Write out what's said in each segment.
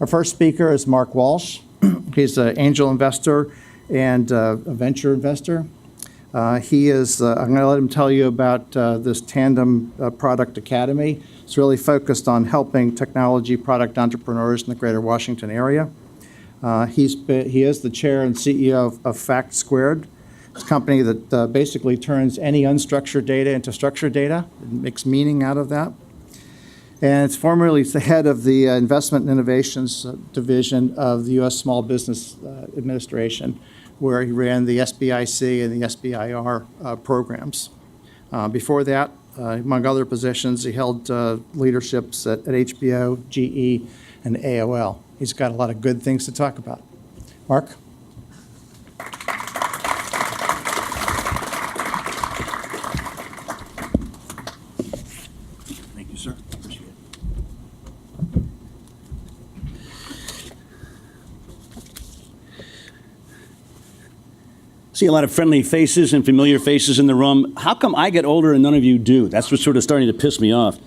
Our first speaker is Mark Walsh. He's an angel investor and a venture investor. I'm going to let him tell you about this Tandem Product Academy. It's really focused on helping technology product entrepreneurs in the greater Washington area. He is the chair and CEO of Fact Squared. It's a company that basically turns any unstructured data into structured data and makes meaning out of that. And it's formerly the head of the Investment and Innovations Division of the U.S. Small Business Administration, where he ran the SBIC and the SBIR programs. Before that, among other positions, he held leaderships at HBO, GE, and AOL. He's got a lot of good things to talk about. Mark? Thank you, sir. Appreciate it. See a lot of friendly faces and familiar faces in the room. How come I get older and none of you do? That's what's sort of starting to piss me off.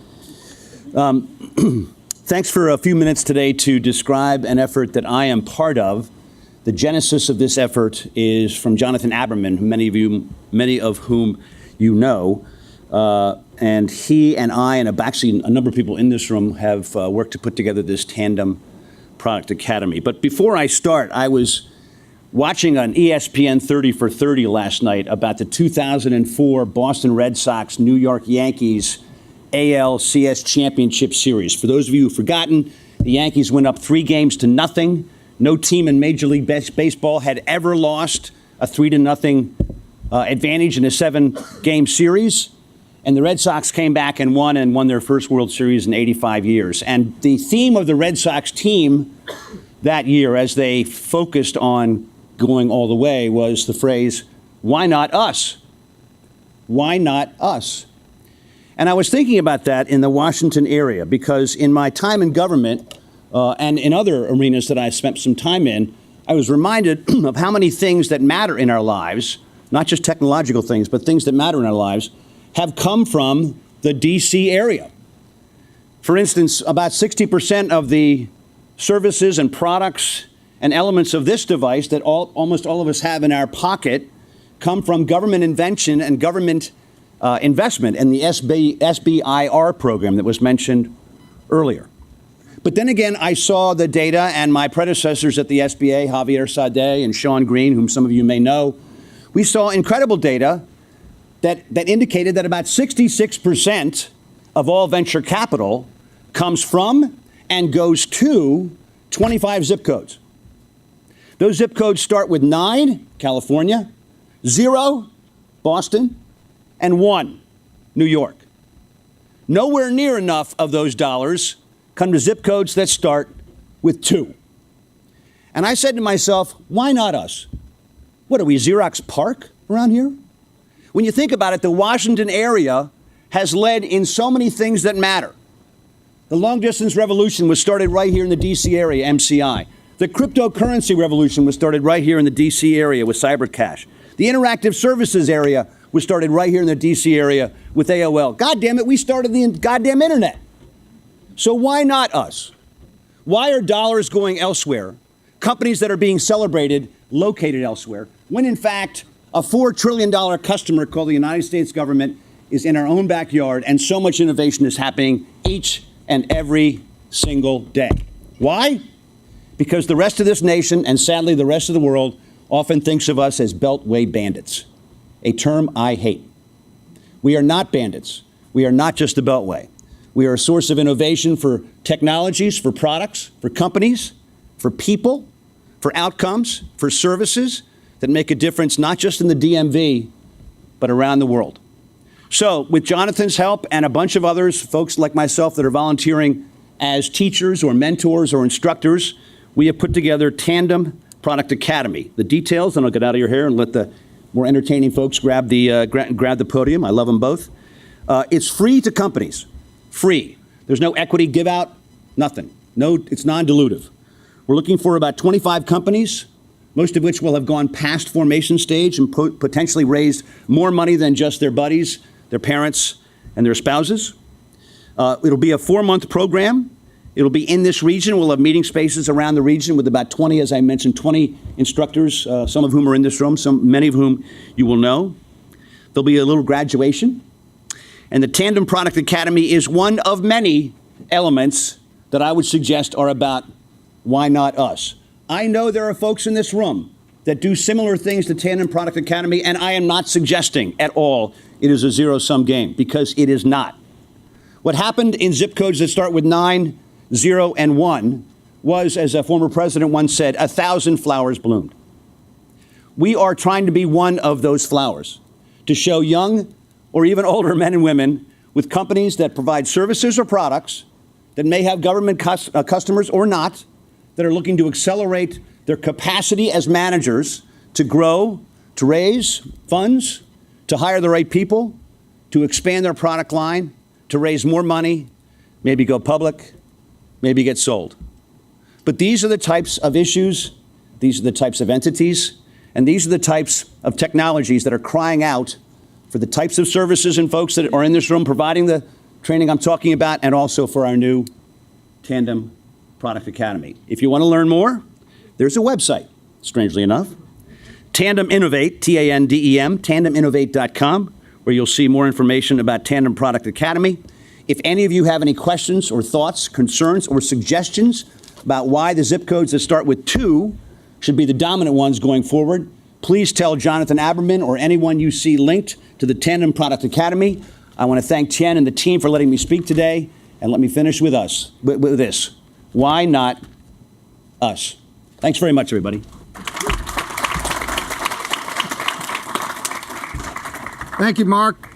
Thanks for a few minutes today to describe an effort that I am part of. The genesis of this effort is from Jonathan Aberman, many of whom you know. And he and I, and actually a number of people in this room, have worked to put together this Tandem Product Academy. But before I start, I was watching on ESPN 30 for 30 last night about the 2004 Boston Red Sox, New York Yankees ALCS Championship Series. For those of you who've forgotten, the Yankees went up 3-0. No team in Major League Baseball had ever lost a 3-0 advantage in a 7-game series. And the Red Sox came back and won their first World Series in 85 years. And the theme of the Red Sox team that year, as they focused on going all the way, was the phrase, "Why not us? Why not us?" And I was thinking about that in the Washington area, because in my time in government and in other arenas that I spent some time in, I was reminded of how many things that matter in our lives, not just technological things, but things that matter in our lives, have come from the D.C. area. For instance, about 60% of the services and products and elements of this device that almost all of us have in our pocket come from government invention and government investment in the SBIR program that was mentioned earlier. But then again, I saw the data, and my predecessors at the SBA, Javier Sade and Sean Green, whom some of you may know, we saw incredible data that indicated that about 66% of all venture capital comes from and goes to 25 zip codes. Those zip codes start with 9, California, 0, Boston, and 1, New York. Nowhere near enough of those dollars come to zip codes that start with 2. And I said to myself, why not us? What are we, Xerox Park around here? When you think about it, the Washington area has led in so many things that matter. The long-distance revolution was started right here in the D.C. area, MCI. The cryptocurrency revolution was started right here in the D.C. area with Cybercash. The interactive services area was started right here in the D.C. area with AOL. God damn it, we started the goddamn internet. So why not us? Why are dollars going elsewhere, companies that are being celebrated located elsewhere, when in fact a $4 trillion customer called the United States government is in our own backyard, and so much innovation is happening each and every single day? Why? Because the rest of this nation, and sadly the rest of the world, often thinks of us as beltway bandits, a term I hate. We are not bandits. We are not just the beltway. We are a source of innovation for technologies, for products, for companies, for people, for outcomes, for services that make a difference not just in the DMV, but around the world. So with Jonathan's help and a bunch of others, folks like myself that are volunteering as teachers or mentors or instructors, we have put together Tandem Product Academy. The details, and I'll get out of your hair and let the more entertaining folks grab the podium. I love them both. It's free to companies. Free. There's no equity give out, nothing. No, it's non-dilutive. We're looking for about 25 companies, most of which will have gone past formation stage and potentially raised more money than just their buddies, their parents, and their spouses. It'll be a 4-month program. It'll be in this region. We'll have meeting spaces around the region with about 20, as I mentioned, 20 instructors, some of whom are in this room, many of whom you will know. There'll be a little graduation. And the Tandem Product Academy is one of many elements that I would suggest are about why not us. I know there are folks in this room that do similar things to Tandem Product Academy, and I am not suggesting at all it is a zero-sum game, because it is not. What happened in zip codes that start with 9, 0, and 1 was, as a former president once said, 1,000 flowers bloomed. We are trying to be one of those flowers, to show young or even older men and women with companies that provide services or products that may have government customers or not, that are looking to accelerate their capacity as managers to grow, to raise funds, to hire the right people, to expand their product line, to raise more money, maybe go public, maybe get sold. But these are the types of issues, these are the types of entities, and these are the types of technologies that are crying out for the types of services and folks that are in this room providing the training I'm talking about, and also for our new Tandem Product Academy. If you want to learn more, there's a website, strangely enough, Tandem Innovate, T-A-N-D-E-M, tandeminnovate.com, where you'll see more information about Tandem Product Academy. If any of you have any questions or thoughts, concerns, or suggestions about why the zip codes that start with 2 should be the dominant ones going forward, please tell Jonathan Aberman or anyone you see linked to the Tandem Product Academy. I want to thank Tien and the team for letting me speak today, and let me finish with this. Why not us? Thanks very much, everybody. Thank you, Mark.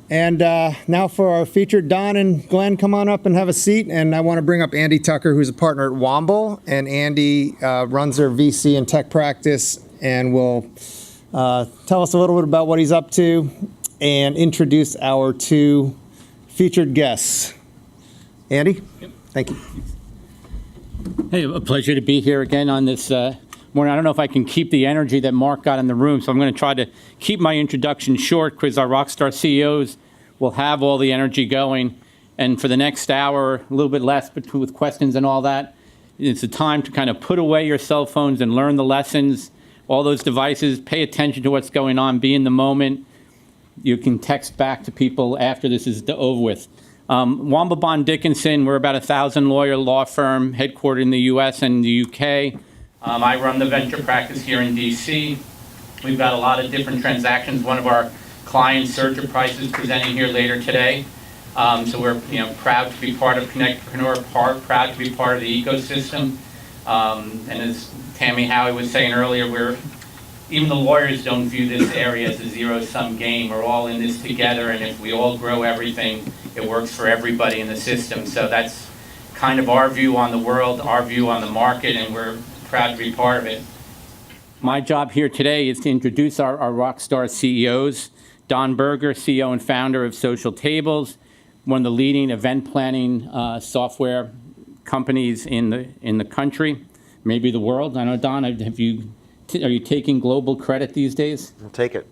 And now for our featured, Don and Glenn, come on up and have a seat. And I want to bring up Andy Tucker, who's a partner at Womble. And Andy runs their VC and tech practice and will tell us a little bit about what he's up to and introduce our 2 featured guests. Andy? Yep. Thank you. Hey, a pleasure to be here again on this morning. I don't know if I can keep the energy that Mark got in the room, so I'm going to try to keep my introduction short, because our rockstar CEOs will have all the energy going. And for the next hour, a little bit less, but with questions and all that, it's a time to kind of put away your cell phones and learn the lessons, all those devices, pay attention to what's going on, be in the moment. You can text back to people after this is over with. Womble Bond Dickinson, we're about 1,000 lawyer law firm headquartered in the US and the UK. I run the venture practice here in DC. We've got a lot of different transactions. One of our clients, Searcher Price, is presenting here later today. So we're proud to be part of CONNECTpreneur, proud to be part of the ecosystem. And as Tammy Howie was saying earlier, even the lawyers don't view this area as a zero-sum game. We're all in this together, and if we all grow everything, it works for everybody in the system. So that's kind of our view on the world, our view on the market, and we're proud to be part of it. My job here today is to introduce our rockstar CEOs. Don Berger, CEO and founder of Social Tables, one of the leading event planning software companies in the country, maybe the world. I know, Don, are you taking global credit these days? I'll take it.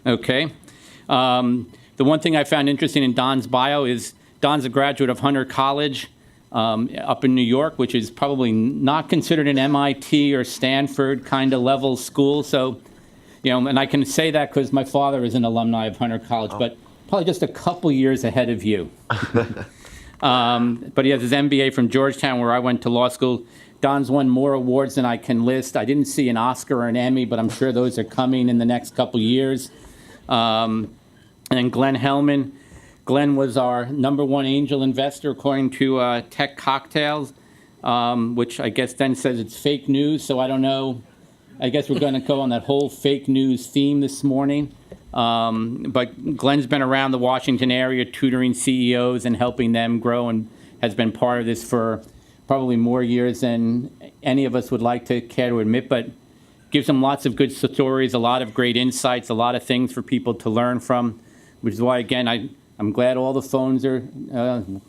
Okay. The one thing I found interesting in Don's bio is Don's a graduate of Hunter College up in New York, which is probably not considered an MIT or Stanford kind of level school. So, and I can say that because my father is an alumni of Hunter College, but probably just a couple years ahead of you. But he has his MBA from Georgetown, where I went to law school. Don's won more awards than I can list. I didn't see an Oscar or an Emmy, but I'm sure those are coming in the next couple years. And Glen Hellman. Glen was our #1 angel investor, according to Tech Cocktails, which I guess then says it's fake news. So I don't know. I guess we're going to go on that whole fake news theme this morning. But Glen's been around the Washington area tutoring CEOs and helping them grow, and has been part of this for probably more years than any of us would like to care to admit, but gives them lots of good stories, a lot of great insights, a lot of things for people to learn from, which is why, again, I'm glad all the phones are,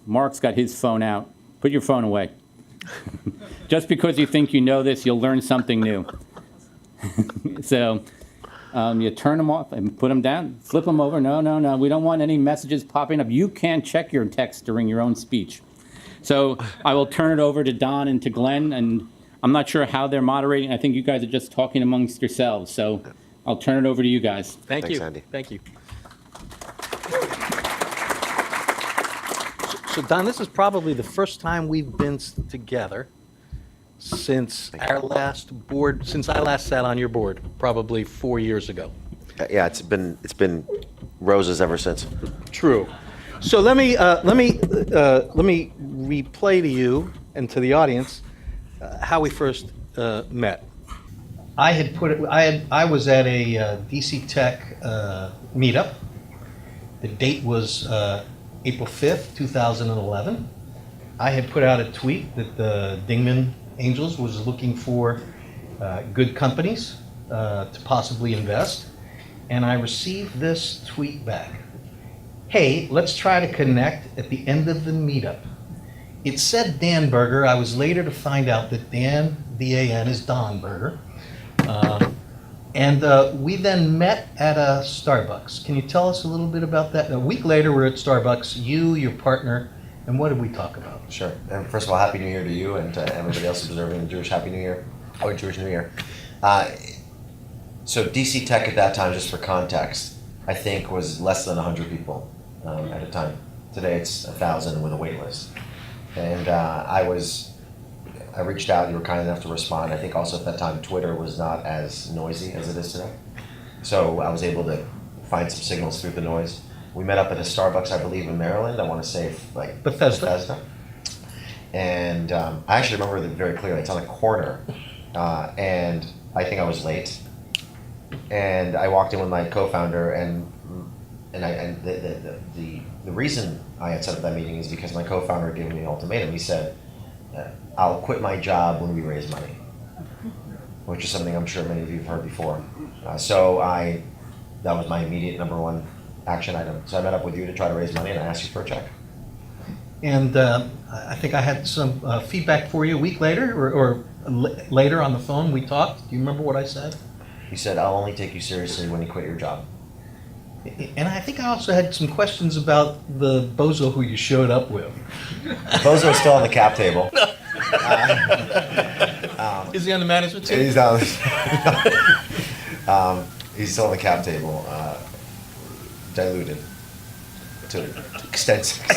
Mark's got his phone out. Put your phone away. Just because you think you know this, you'll learn something new. So you turn them off and put them down, flip them over. No, we don't want any messages popping up. You can't check your text during your own speech. So I will turn it over to Don and to Glenn, and I'm not sure how they're moderating. I think you guys are just talking amongst yourselves. So I'll turn it over to you guys. Thank Thanks, you. Andy. Thank you. So Don, this is probably the first time we've been together since our last board, since I last sat on your board, probably 4 years ago. Yeah, it's been roses ever since. True. So let me replay to you and to the audience how we first met. I was at a DC Tech meetup. The date was April 5th, 2011. I had put out a tweet that the Dingman Angels was looking for good companies to possibly invest, and I received this tweet back. Hey, let's try to connect at the end of the meetup. It said Dan Berger. I was later to find out that Dan, D-A-N, is Don Berger. And we then met at a Starbucks. Can you tell us a little bit about that? A week later, we're at Starbucks, you, your partner, and what did we talk about? Sure. And first of all, Happy New Year to you and to everybody else observing the Jewish Happy New Year, or Jewish New Year. So DC Tech at that time, just for context, I think was less than 100 people at a time. Today it's 1,000 with a wait list. And I reached out, you were kind enough to respond. I think also at that time, Twitter was not as noisy as it is today. So I was able to find some signals through the noise. We met up at a Starbucks, I believe, in Maryland. I want to say like Bethesda. And I actually remember it very clearly. It's on a corner. And I think I was late. And I walked in with my co-founder, and the reason I had set up that meeting is because my co-founder had given me an ultimatum. He said, I'll quit my job when we raise money, which is something I'm sure many of you have heard before. That was my immediate number one action item. So I met up with you to try to raise money, and I asked you for a check. And I think I had some feedback for you a week later, or later on the phone we talked. Do you remember what I said? You said, I'll only take you seriously when you quit your job. And I think I also had some questions about the bozo who you showed up with. Bozo's still on the cap table. Is he on the management team? He's on. He's still on the cap table, diluted extensively.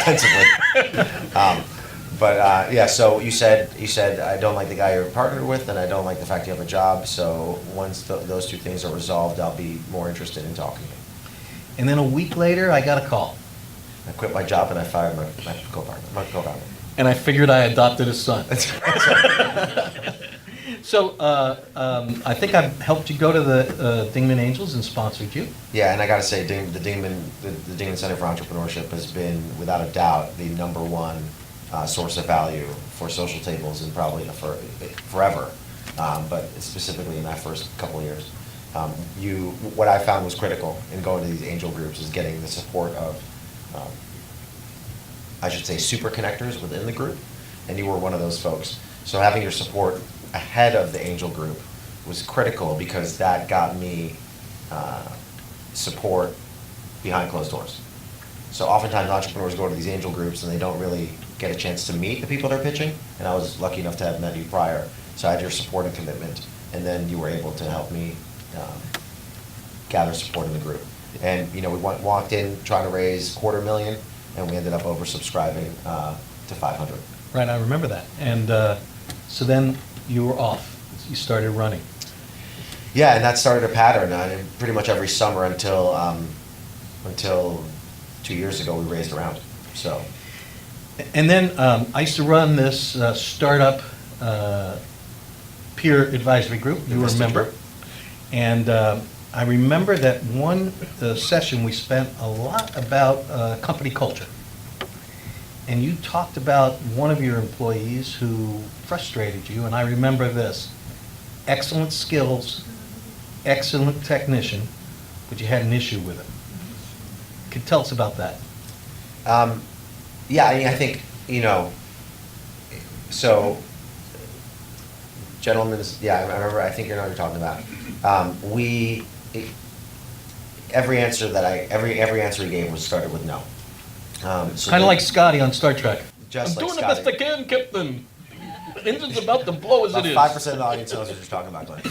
Yeah. So you said I don't like the guy you're partnered with, and I don't like the fact you have a job. So once those two things are resolved, I'll be more interested in talking to you. And then a week later, I got a call. I quit my job and I fired my co-founder. And I figured I adopted his son. So I think I helped you go to the Dingman Angels and sponsored you. Yeah, and I got to say, the Dingman Center for Entrepreneurship has been, without a doubt, the number one source of value for social tables and probably forever, but specifically in that first couple of years. What I found was critical in going to these angel groups is getting the support of, I should say, super connectors within the group, and you were one of those folks. So having your support ahead of the angel group was critical because that got me support behind closed doors. So oftentimes entrepreneurs go to these angel groups and they don't really get a chance to meet the people they're pitching, and I was lucky enough to have met you prior. So I had your support and commitment, and then you were able to help me gather support in the group. And we walked in trying to raise $250,000, and we ended up oversubscribing to 500. Right, I remember that. And so then you were off. You started running. Yeah, and that started a pattern. Pretty much every summer until 2 years ago, we raised a round. So. And then I used to run this startup peer advisory group. You remember? And I remember that one session we spent a lot about company culture. And you talked about one of your employees who frustrated you, and I remember this: excellent skills, excellent technician, but you had an issue with him. Can you tell us about that? Yeah, I think, so, gentlemen, I remember, I think you know what you're talking about. Every answer he gave was started with no. Kind of like Scotty on Star Trek. just I'm like doing the best I Scotty. can, Captain. The engine's about to blow as About it is. 5% of the audience knows what you're talking about, Glenn.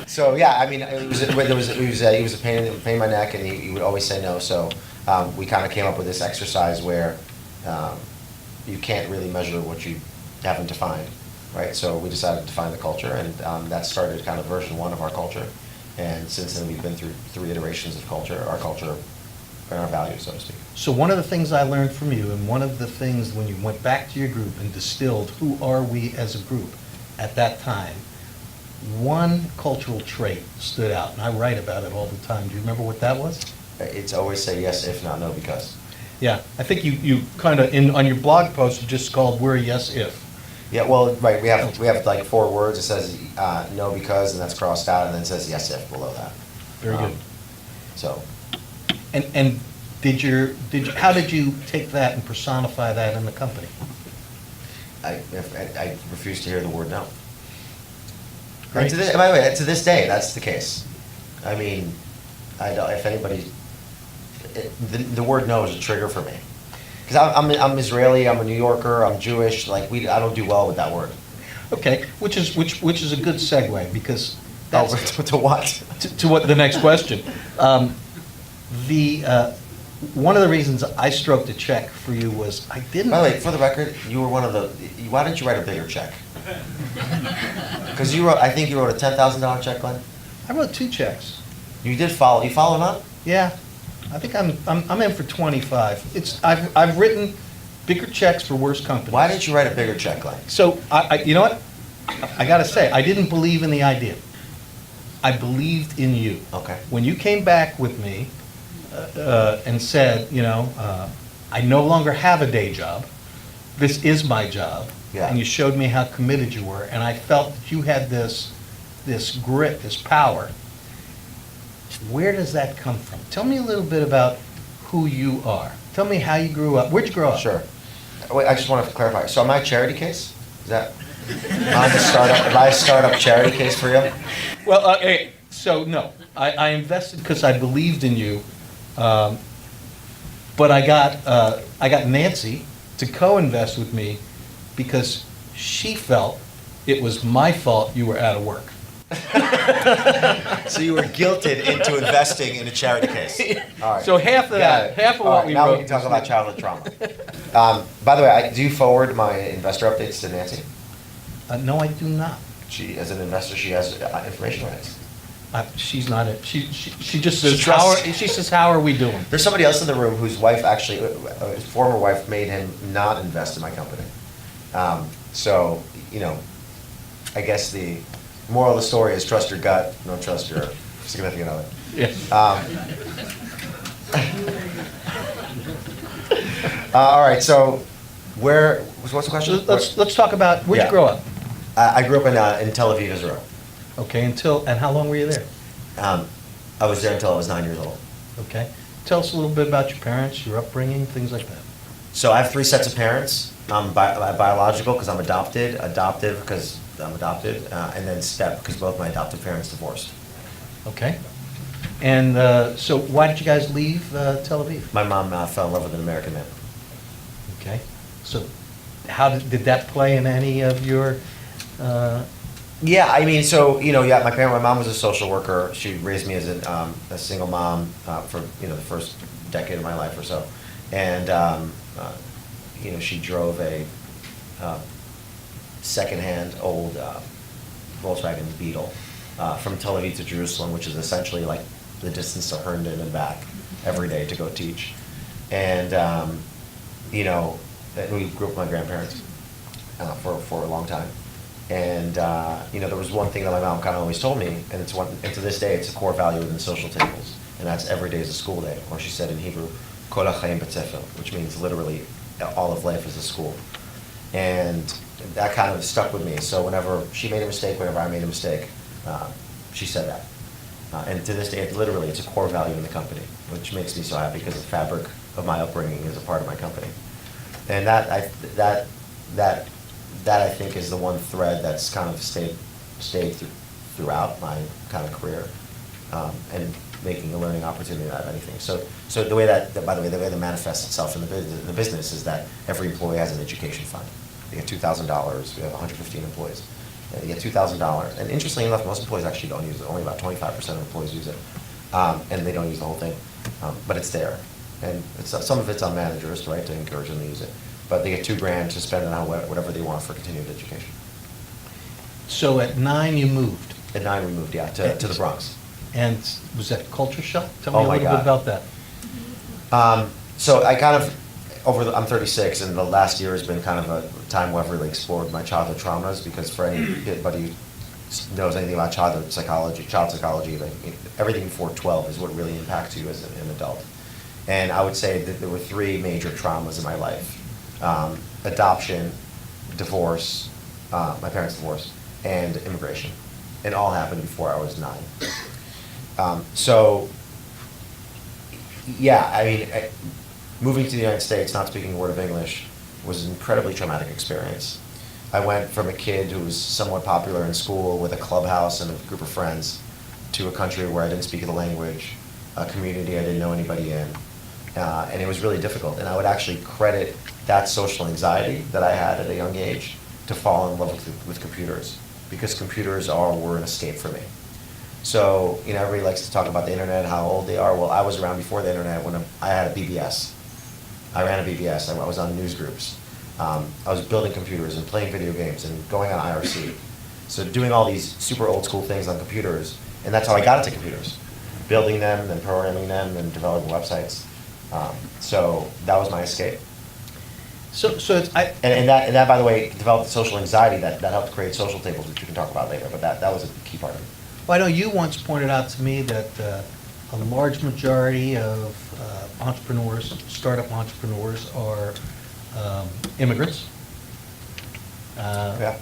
So yeah, I mean, he was a pain in my neck, and he would always say no. So we kind of came up with this exercise where you can't really measure what you haven't defined, right? So we decided to define the culture, and that started kind of version 1 of our culture. And since then, we've been through 3 iterations of our culture and our values, so to speak. So one of the things I learned from you, and one of the things when you went back to your group and distilled who are we as a group at that time, one cultural trait stood out, and I write about it all the time. Do you remember what that was? It's always say yes if, not no because. Yeah, I think you kind of, on your blog post, you just called "We're a yes if." Yeah, well, right, we have like 4 words. It says no because, and that's crossed out, and then it says yes if below that. Very good. So, And how did you take that and personify that in the company? I refuse to hear the word no. Great. And by the way, to this day, that's the case. I mean, if anybody, the word no is a trigger for me. Because I'm Israeli, I'm a New Yorker, I'm Jewish. Like I don't do well with that word. Okay, which is a good segue, because Oh, that's to what? to what the next question. One of the reasons I stroked a check for you was I didn't. By the way, for the record, you were one of the. Why didn't you write a bigger check? Because I think you wrote a $10,000 check, Glenn. I wrote 2 checks. You did follow. You followed up? Yeah, I think I'm in for 25. I've written bigger checks for worse companies. Why didn't you write a bigger check, Glenn? So you know what? I got to say, I didn't believe in the idea. I believed in you. Okay. When you came back with me and said, I no longer have a day job. This is my job. Yeah. And you showed me how committed you were, and I felt that you had this grit, this power. Where does that come from? Tell me a little bit about who you are. Tell me how you grew up. Where'd you grow up? Sure. Wait, I just want to clarify. So am I a charity case? Is that? Am I a startup charity case for you? Well, so no, I invested because I believed in you, but I got Nancy to co-invest with me because she felt it was my fault you were out of work. So you were guilted into investing in a charity case. All right. So half of Got that, it. half of All what right, we now wrote. we can talk about childhood trauma. By the way, I do forward my investor updates to Nancy. No, I do not. She, as an investor, she has information rights. She's not it. She just says, trusts- she says, how are we doing? There's somebody else in the room whose wife actually, his former wife, made him not invest in my company. So, I guess the moral of the story is trust your gut, don't trust your significant other. Yeah. All right, so what's the question? Let's talk about, where'd Yeah. you grow up? I grew up in Tel Aviv, Israel. Okay, and how long were you there? I was there until I was 9 years old. Okay. Tell us a little bit about your parents, your upbringing, things like that. So I have 3 sets of parents. I'm biological because I'm adopted, adoptive because I'm adopted, and then step because both my adoptive parents divorced. Okay. And so why did you guys leave Tel Aviv? My mom fell in love with an American man. Okay. So how did that play in any of your, Yeah, I mean, so my mom was a social worker. She raised me as a single mom for the first decade of my life or so, and she drove a secondhand old Volkswagen Beetle from Tel Aviv to Jerusalem, which is essentially like the distance to Herndon and back every day to go teach, and we grew up with my grandparents for a long time. And there was one thing that my mom kind of always told me, and to this day, it's a core value within social tables, and that's every day is a school day, or she said in Hebrew, Kol ha'chaim bet sefer, which means literally all of life is a school, and that kind of stuck with me. So whenever she made a mistake, whenever I made a mistake, she said that, and to this day, it's a core value in the company, which makes me so happy because the fabric of my upbringing is a part of my company, and that I think is the one thread that's kind of stayed throughout my kind of career. And making a learning opportunity out of anything. So the way that, by the way, the way that manifests itself in the business is that every employee has an education fund. They get $2,000. We have 115 employees. They get $2,000. And interestingly enough, most employees actually don't use it. Only about 25% of employees use it. And they don't use the whole thing. But it's there. And some of it's on managers, right, to encourage them to use it. But they get $2,000 to spend on whatever they want for continued education. So at 9, you moved. At 9, we moved, yeah, to the Bronx. And was that culture shock? Tell me Oh a my little bit God. about that. So I kind of, I'm 36, and the last year has been kind of a time where I've really explored my childhood traumas, because for anybody who knows anything about child psychology, like, everything before 12 is what really impacts you as an adult. And I would say that there were 3 major traumas in my life. Adoption, divorce, my parents' divorce, and immigration. And all happened before I was 9. So, yeah, I mean, moving to the United States, not speaking a word of English, was an incredibly traumatic experience. I went from a kid who was somewhat popular in school with a clubhouse and a group of friends to a country where I didn't speak the language, a community I didn't know anybody in, and it was really difficult. And I would actually credit that social anxiety that I had at a young age to fall in love with computers, because computers were an escape for me. So, everybody likes to talk about the internet, how old they are. Well, I was around before the internet when I had a BBS. I ran a BBS. I was on news groups. I was building computers and playing video games and going on IRC. So doing all these super old school things on computers, and that's how I got into computers. Building them, then programming them, and developing websites. So that was my escape. So it's, And that, by the way, developed social anxiety that helped create social tables, which we can talk about later, but that was a key part of it. well, I know you once pointed out to me that a large majority of entrepreneurs, startup entrepreneurs, are immigrants. Yeah,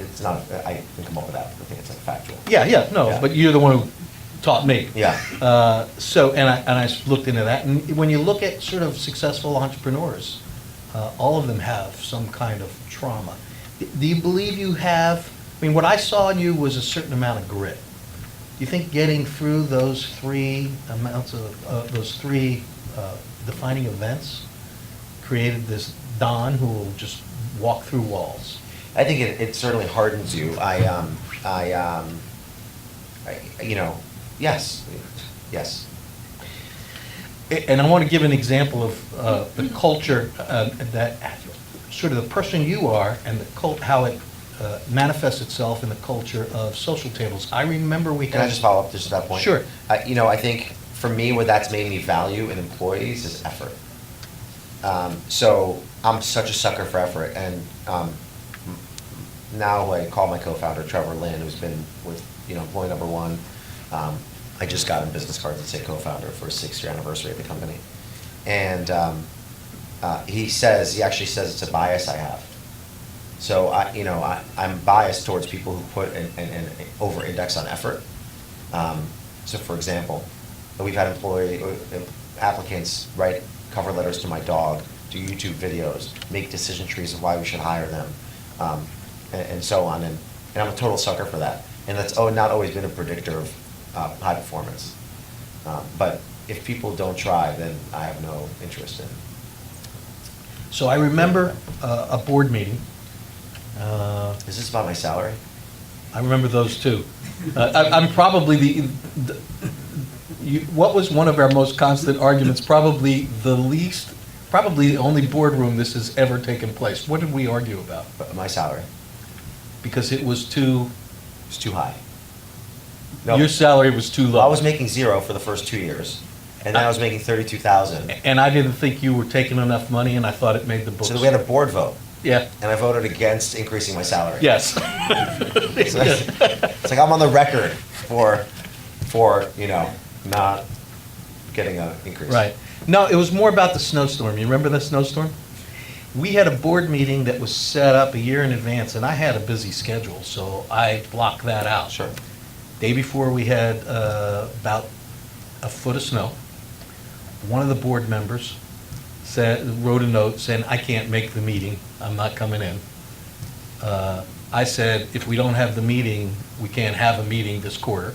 it's not, I didn't come up with that, I think it's like factual. Yeah, no, Yeah. but you're the one who taught me. Yeah. So, and I looked into that, and when you look at sort of successful entrepreneurs, all of them have some kind of trauma. Do you believe you have, I mean, what I saw in you was a certain amount of grit. Do you think getting through those 3 amounts of, those 3 defining events created this Don who will just walk through walls? I think it certainly hardens you. Yes. And I want to give an example of the culture that sort of the person you are and how it manifests itself in the culture of social tables. I remember we had. Can I just follow up just at that point? Sure. I think for me, what that's made me value in employees is effort. So I'm such a sucker for effort, and now I call my co-founder Trevor Lynn, who's been with employee number 1. I just got him business cards that say co-founder for his 6th year anniversary of the company, and he actually says it's a bias I have. So I'm biased towards people who put an over-index on effort. So for example, we've had applicants write cover letters to my dog, do YouTube videos, make decision trees of why we should hire them, and so on. And I'm a total sucker for that. And that's not always been a predictor of high performance. But if people don't try, then I have no interest in. So I remember a board meeting. Is this about my salary? I remember those too. I'm probably what was one of our most constant arguments, probably the only boardroom this has ever taken place. What did we argue about? My salary. Because it was too, It's too high. No, your salary was too low. I was making 0 for the first 2 years, and then I was making 32,000. And I didn't think you were taking enough money, and I thought it made the books. So we had a board vote, Yeah, and I voted against increasing my salary. yes. It's like I'm on the record for not getting an increase. Right. No, it was more about the snowstorm. You remember the snowstorm? We had a board meeting that was set up a year in advance, and I had a busy schedule, so I blocked that out. Sure. Day before, we had about a foot of snow. One of the board members wrote a note saying, I can't make the meeting, I'm not coming in. I said, if we don't have the meeting, we can't have a meeting this quarter.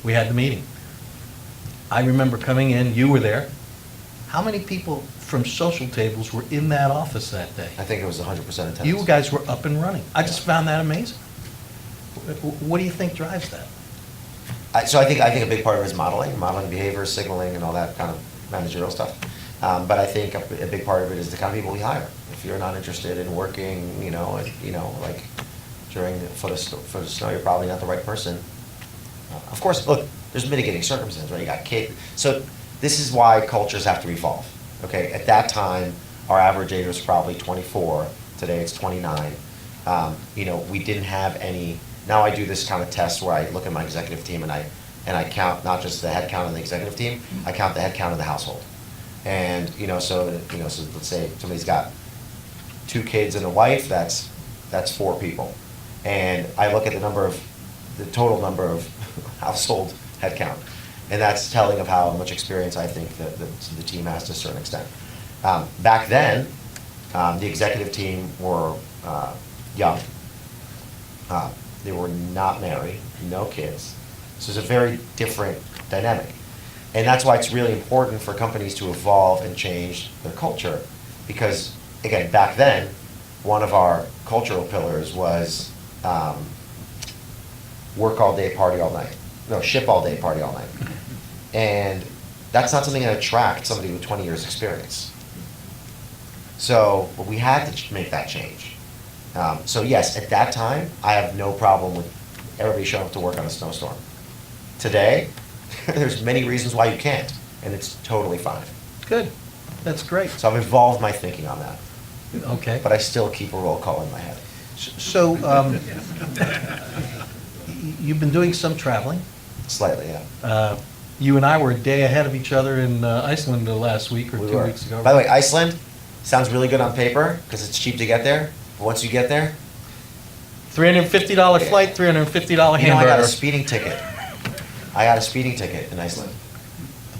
We had the meeting. I remember coming in, you were there. How many people from social tables were in that office that day? I think it was 100% attendance. You guys were up and running. I just found that amazing. What do you think drives that? So I think a big part of it is modeling behavior, signaling, and all that kind of managerial stuff. But I think a big part of it is the kind of people we hire. If you're not interested in working, like during the foot of snow, you're probably not the right person. Of course, look, there's mitigating circumstances, right? You got kids. So this is why cultures have to evolve. Okay, at that time, our average age was probably 24. Today, it's 29. We didn't have any. Now I do this kind of test where I look at my executive team and I count not just the head count of the executive team, I count the head count of the household. And so let's say somebody's got 2 kids and a wife, that's 4 people. And I look at the total number of household head count. And that's telling of how much experience I think that the team has to a certain extent. Back then, the executive team were young. They were not married, no kids. So it's a very different dynamic. And that's why it's really important for companies to evolve and change their culture. Because, again, back then, one of our cultural pillars was work all day, party all night. No, ship all day, party all night. And that's not something that attracts somebody with 20 years experience. So we had to make that change. So yes, at that time, I have no problem with everybody showing up to work on a snowstorm. Today, there's many reasons why you can't, and it's totally fine. Good. That's great. So I've evolved my thinking on that, Okay. but I still keep a roll call in my head. So, you've been doing some traveling. Slightly, yeah. You and I were a day ahead of each other in Iceland last week or We 2 were. weeks ago. By the way, Iceland sounds really good on paper because it's cheap to get there. But once you get there, $350 flight, $350 you know, I got hamburger. a speeding ticket. I got a speeding ticket in Iceland.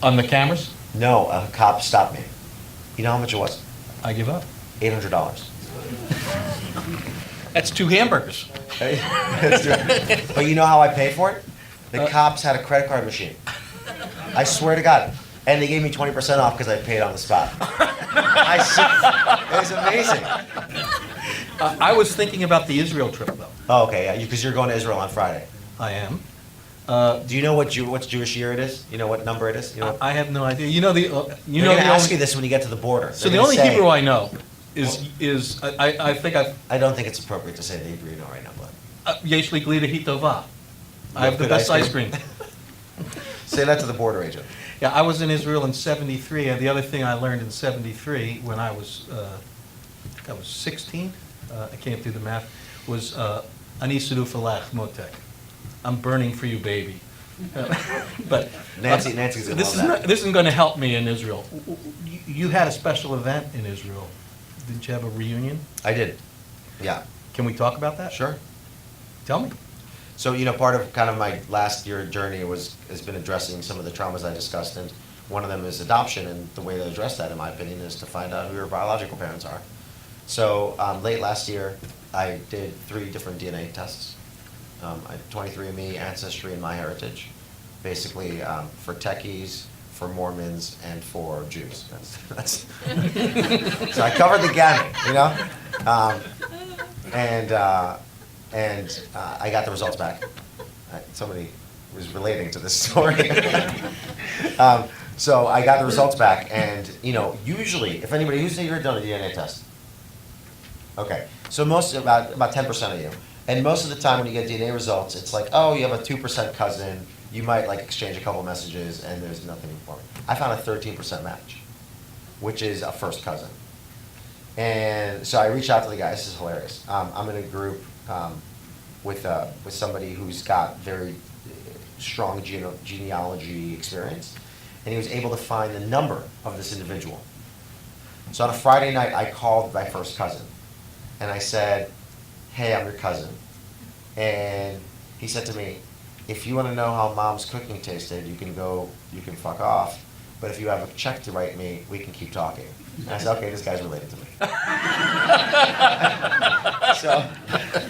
On the cameras, No, a cop stopped me. You know how much it was? I give up. $800. That's 2 hamburgers. But you know how I paid for it? The cops had a credit card machine. I swear to God. And they gave me 20% off because I paid on the spot. It was amazing. I was thinking about the Israel trip, though. Oh, okay, yeah, because you're going to Israel on Friday. I am. Do you know what Jewish year it is? You know what number it is? You know what, I have no idea. You know they're going to ask you this when you get to the border. So the only Hebrew I know is I think I don't think it's appropriate to say the Hebrew you know right now, but Yesh li glida hitova. I have the good best ice ice cream. say that to the border agent. Yeah, I was in Israel in '73, and the other thing I learned in '73 when I was 16. I can't do the math. Was ani sudu falach motek. I'm burning for you, baby. But Nancy's gonna love that. This isn't going to help me in Israel. You had a special event in Israel. Didn't you have a reunion? I did. Yeah, Can we talk about that? sure. Tell me. So, part of kind of my last year journey has been addressing some of the traumas I discussed, and one of them is adoption, and the way to address that, in my opinion, is to find out who your biological parents are. So, late last year, I did 3 different DNA tests. I 23andMe, Ancestry, and MyHeritage, basically for techies, for Mormons, and for Jews. That's so I covered the gamut, and I got the results back. Somebody was relating to this story. So I got the results back, and usually, if anybody who's here done a DNA test, okay, so about 10% of you, and most of the time when you get DNA results, it's like, oh, you have a 2% cousin, you might exchange a couple messages, and there's nothing important. I found a 13% match, which is a first cousin. And so I reached out to the guy. This is hilarious. I'm in a group with somebody who's got very strong genealogy experience, and he was able to find the number of this individual. So on a Friday night, I called my first cousin, and I said, "Hey, I'm your cousin," and he said to me, "If you want to know how mom's cooking tasted, you can fuck off. But if you have a check to write me, we can keep talking." And I said, "Okay, this guy's related to me."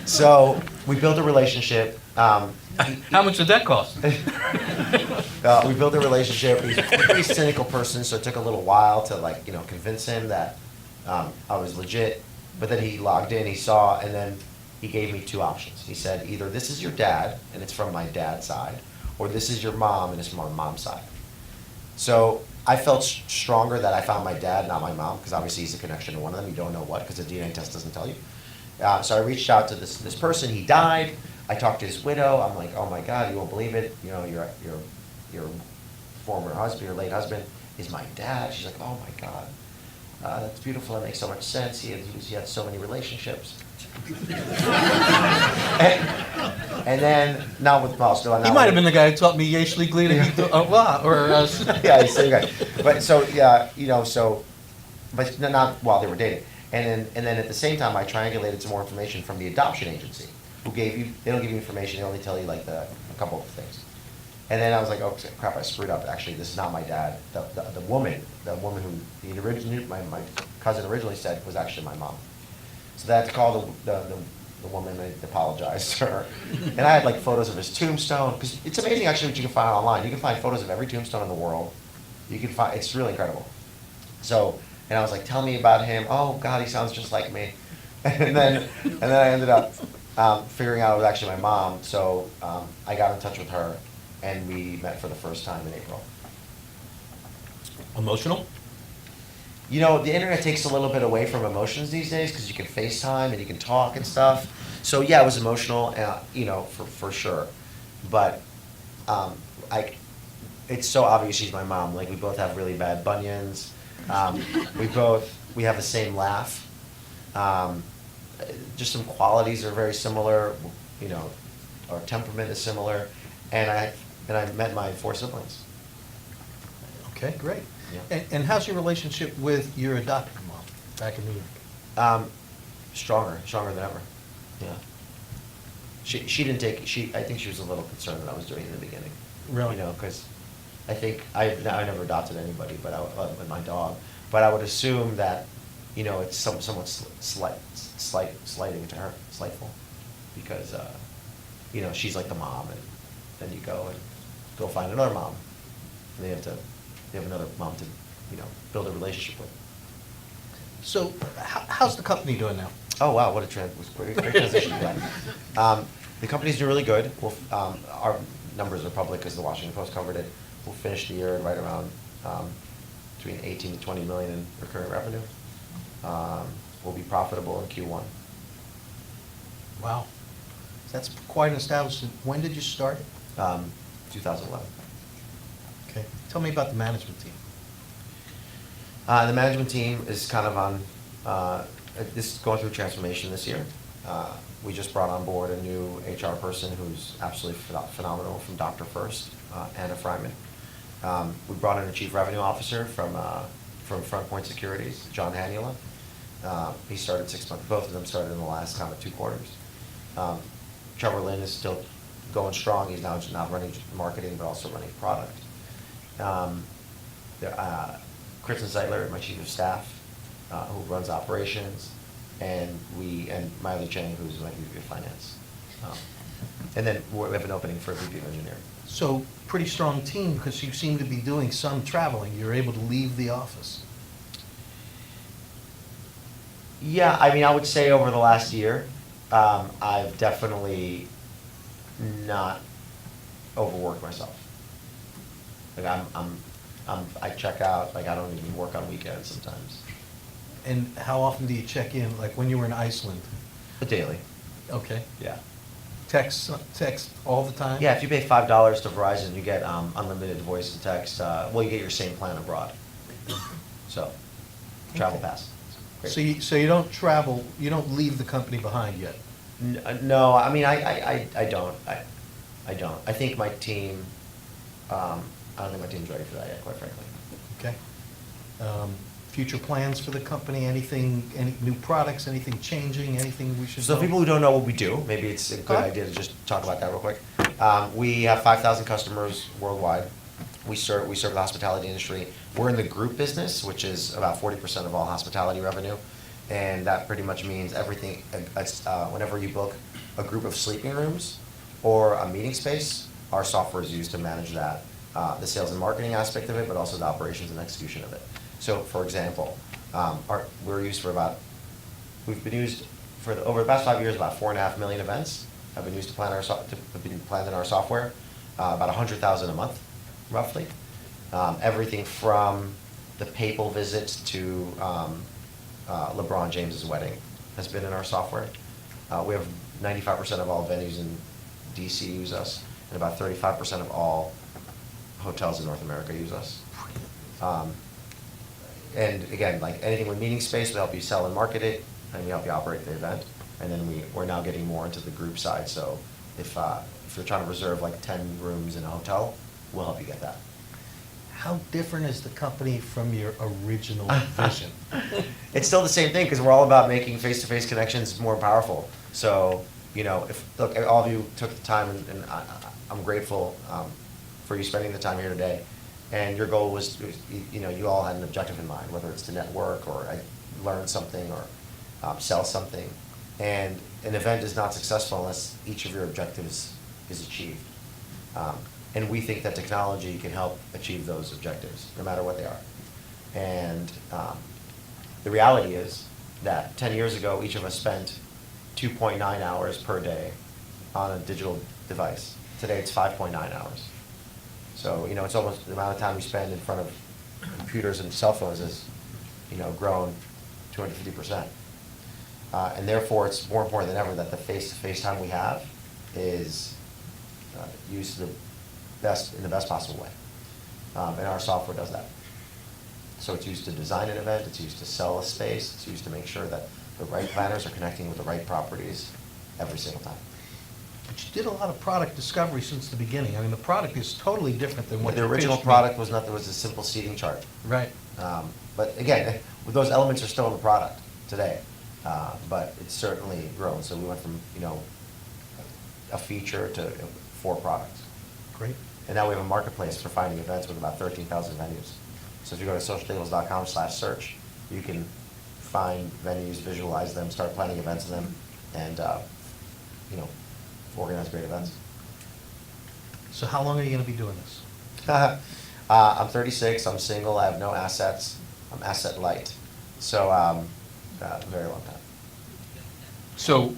So we built a relationship. How much did that cost? We built a relationship. He's a pretty cynical person, so it took a little while to convince him that I was legit. But then he logged in, he saw, and then he gave me two options. He said, either this is your dad, and it's from my dad's side, or this is your mom, and it's from my mom's side. So I felt stronger that I found my dad, not my mom, because obviously he's a connection to one of them. You don't know what, because the DNA test doesn't tell you. So I reached out to this person. He died. I talked to his widow. I'm like, oh my God, you won't believe it. Your former husband, your late husband, is my dad. She's like, oh my God, that's beautiful. That makes so much sense. He had so many relationships. and then not with Paul. Still, He might have been the guy who taught me Yesh Glida yeah, he's the same guy. But so yeah, but not while they were dating. And then at the same time, I triangulated some more information from the adoption agency, who they don't give you information, they only tell you like a couple of things. And then I was like, oh crap, I screwed up. Actually, this is not my dad. The woman who my cousin originally said was actually my mom. So I had to call the woman and apologize to her. And I had like photos of his tombstone, because it's amazing actually what you can find online. You can find photos of every tombstone in the world. It's really incredible. So, and I was like, tell me about him. Oh God, he sounds just like me. And then I ended up figuring out it was actually my mom. So I got in touch with her, and we met for the first time in April. Emotional? The internet takes a little bit away from emotions these days, because you can FaceTime and you can talk and stuff. So yeah, it was emotional, for sure. But it's so obvious she's my mom. Like, we both have really bad bunions. We have the same laugh. Just some qualities are very similar. Our temperament is similar, and I met my 4 siblings. Okay, great. Yeah. And how's your relationship with your adopted mom back in New York? Stronger than ever. Yeah. She didn't take. I think she was a little concerned that I was doing it in the beginning. Really? Because I think I never adopted anybody, but with my dog. But I would assume that, it's somewhat slighting to her, slightful, because she's like the mom, and then you go find another mom, and they have another mom to build a relationship with. So how's the company doing now? Oh wow, what a great transition. The company's doing really good. Our numbers are public because the Washington Post covered it. We'll finish the year right around between 18 to 20 million in recurring revenue. We'll be profitable in Q1. Wow, that's quite an establishment. When did you start? 2011. Okay, tell me about the management team. The management team is kind of on, this is going through transformation this year. We just brought on board a new HR person who's absolutely phenomenal from Dr. First, Anna Fryman. We brought in a chief revenue officer from Front Point Securities, John Hanula. He started 6 months, both of them started in the last kind of 2 quarters. Trevor Lynn is still going strong. He's now not running marketing, but also running product. Kristen Zeitler, my chief of staff, who runs operations, and Miley Chang, who's my VP of finance. And then we have an opening for a VP of engineering. So pretty strong team, because you seem to be doing some traveling. You're able to leave the office. Yeah, I would say over the last year, I've definitely not overworked myself. Like I check out. Like, I don't even work on weekends sometimes. And how often do you check in? Like when you were in Iceland? Daily. Okay. Yeah. Text all the time? Yeah, if you pay $5 to Verizon, you get unlimited voice and text. You get your same plan abroad. So, travel pass. Great. So you don't travel, you don't leave the company behind yet? No, I don't. I don't. I think my team, I don't think my team's ready for that yet, quite frankly. Okay. Future plans for the company, any new products, anything changing, anything we should know? So people who don't know what we do, maybe it's a good idea to just talk about that real quick. We have 5,000 customers worldwide. We serve the hospitality industry. We're in the group business, which is about 40% of all hospitality revenue. And that pretty much means everything, whenever you book a group of sleeping rooms, or a meeting space, our software is used to manage that, the sales and marketing aspect of it, but also the operations and execution of it. So, for example, we've been used over the past 5 years, about 4.5 million events have been used to plan have been planned in our software, about 100,000 a month, roughly. Everything from the papal visits to LeBron James's wedding has been in our software. We have 95% of all venues in DC use us, and about 35% of all hotels in North America use us. And again, like anything with meeting space, we help you sell and market it, and we help you operate the event. And then we're now getting more into the group side. So if you're trying to reserve like 10 rooms in a hotel, we'll help you get that. How different is the company from your original vision? It's still the same thing because we're all about making face-to-face connections more powerful. So, look, all of you took the time, and I'm grateful for you spending the time here today. And your goal was, you all had an objective in mind, whether it's to network or learn something or sell something. And an event is not successful unless each of your objectives is achieved. And we think that technology can help achieve those objectives, no matter what they are. And the reality is that 10 years ago, each of us spent 2.9 hours per day on a digital device. Today, it's 5.9 hours. So, it's almost the amount of time we spend in front of computers and cell phones has, grown 250%. And therefore, it's more important than ever that the face-to-face time we have is used in the best possible way. And our software does that. So it's used to design an event, it's used to sell a space, it's used to make sure that the right planners are connecting with the right properties every single time. But you did a lot of product discovery since the beginning. I mean, the product is totally different than what The you original pitched me. product was a simple seating chart. Right. But again, those elements are still in the product today. But it's certainly grown. So we went from, a feature to 4 products. Great. And now we have a marketplace for finding events with about 13,000 venues. So if you go to socialtables.com/search, you can find venues, visualize them, start planning events in them, and organize great events. So how long are you going to be doing this? I'm 36. I'm single. I have no assets. I'm asset light. So a very long time. So